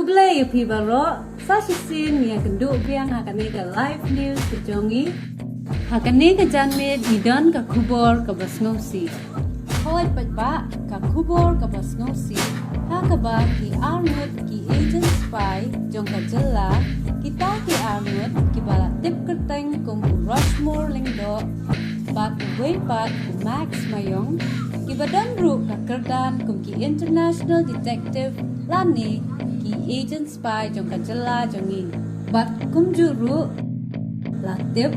Kublai baroh, sashi sien yang kenduk biang hakane ke live news kejongi. Hakane ke janmit idon ke kubor ke basngausi. Hoi patba ke kubor ke basngausi. Hakaba ki armut ki agent spy jong ke jela. Kita ki armut ki bala tip kerteng kumbu Rushmore lyngdoh. Bat Willybert Max maiong. Ki badan ru ke kerdan kum ki international detective lani. Ki agent spy jong kajela jongi bat kumjuru latip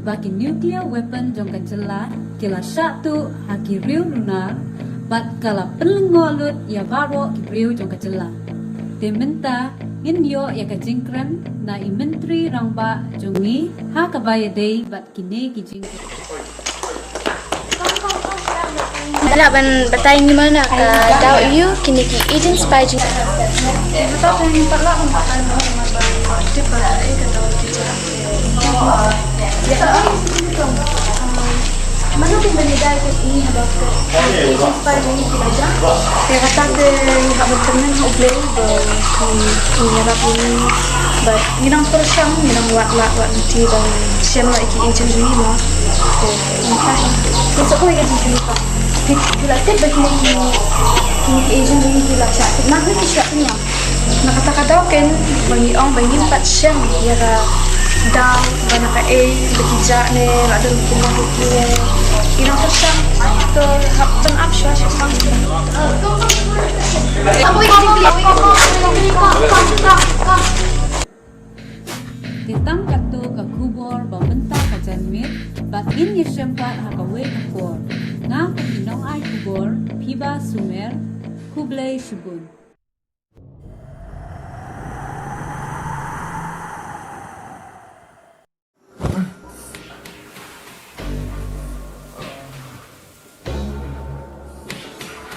bagi nuclear weapon jong kajela kila satu haki riu lunar bat kala penlengolut ya baroh ki riu jong kajela bynta inyo ya kajingkran na menteri rangba jongi ha kabaya dei bat kine ki jingkran. Nak bertanya di mana ke tahu you kini ki agent spy juga. Betul yang pernah makan aktif pada ke tahu kita. Mana pun benda ini about agent spy ini kita. Saya kata ke hak berkenan boleh ini apa ini. But ginang persang ginang wat nanti dan siapa lagi agent ini mah. Kau sekolah agent ini pak. Bila tip bagi ni agent ni bila cakap nak ni siapa ni? Nak kata-kata kan bagi orang bagi 4 siang dia dah banyak bagi jak ni ada rumah ni ina persang tu happen up siapa sang. Apa Titang katu ke kubor bynta ke janmit bat in ye sempat hakawe kubor nga inong ai kubor piba sumer kublai subun.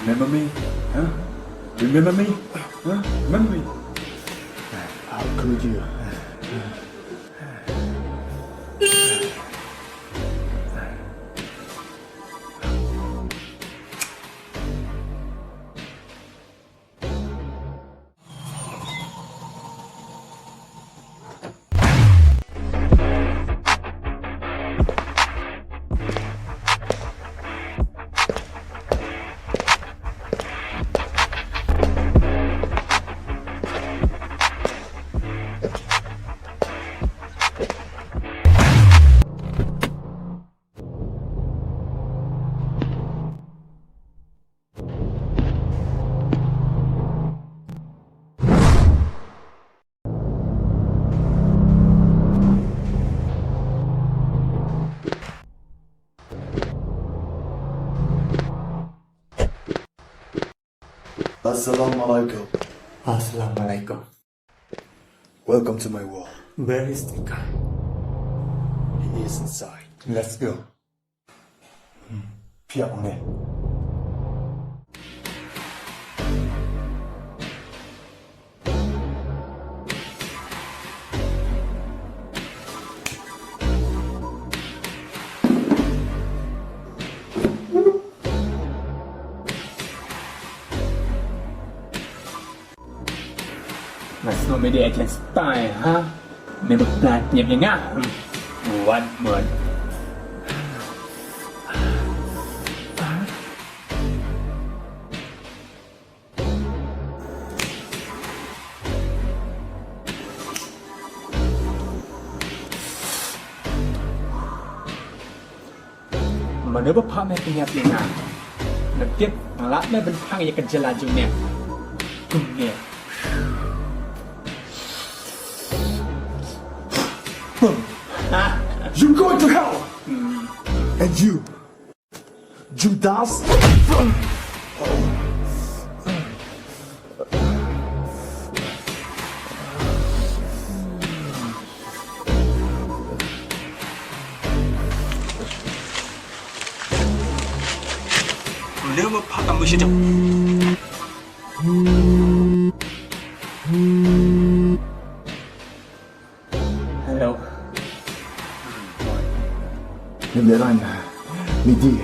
Remember me? Huh? Remember me? Huh? Remember me? How could you? Assalamualaikum. Assalamualaikum. Welcome to my world. Where is the guy? He is inside. Let's go. Piak on it. Mas no media agent spy, huh? Memang plan tiap yang ngah. Buat buat. Mana berapa mekinya yang ngah? Nakip ngalak me bentang yang kerja junya. Kumnya. You're going to hell! And you, Judas? Nếu mà phát âm sẽ chậm. Hello. Nimberan, midi,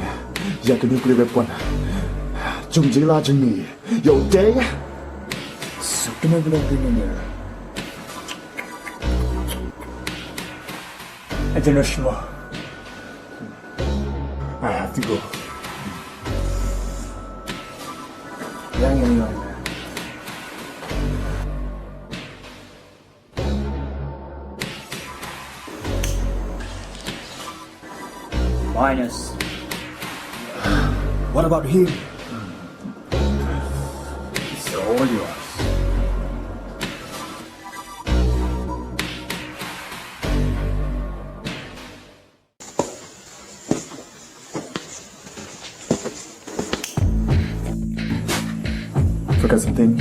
ya ke nuclear weapon. Jung jila jung ni, yo day. So can I belong in there? I don't know shmo. I have to go. Yang. Minus. What about him? It's all yours. Forgot something.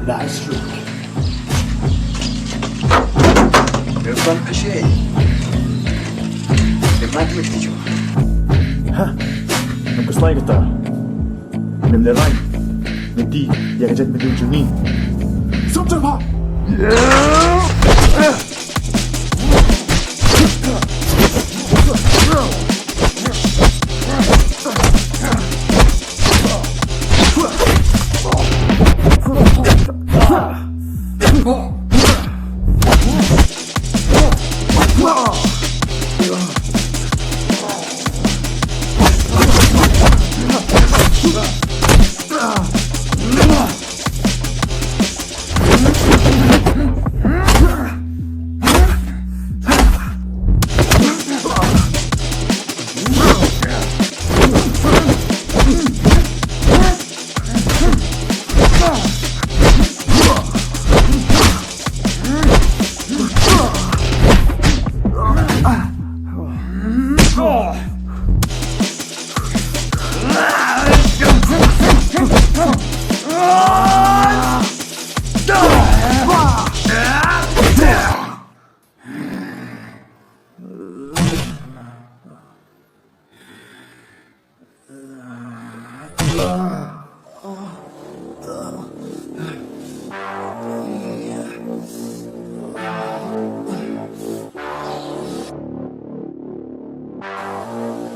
Nice stroke. Welcome, Pynshai. The magic teacher. Nagkaslay kita. Naglaray. Hindi, yakajat medunjuni. Sampai pa!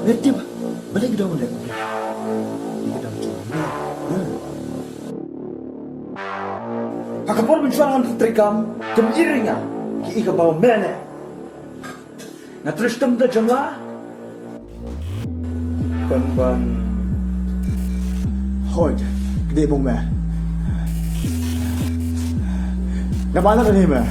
Nanti balik ke dalam dia. Dia dalam cuma. Hakapor menjualan terikam kongjirnya. Ki ika bawa mene. Na terus dah jangla. Ban. Hoj, gede mong me. Namana na ni me.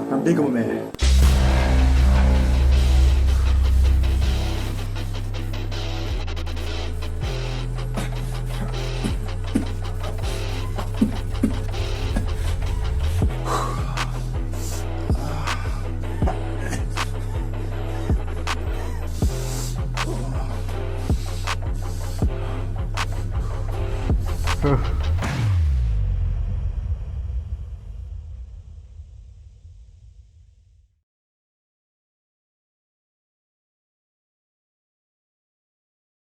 Nanti kamu me. Huh.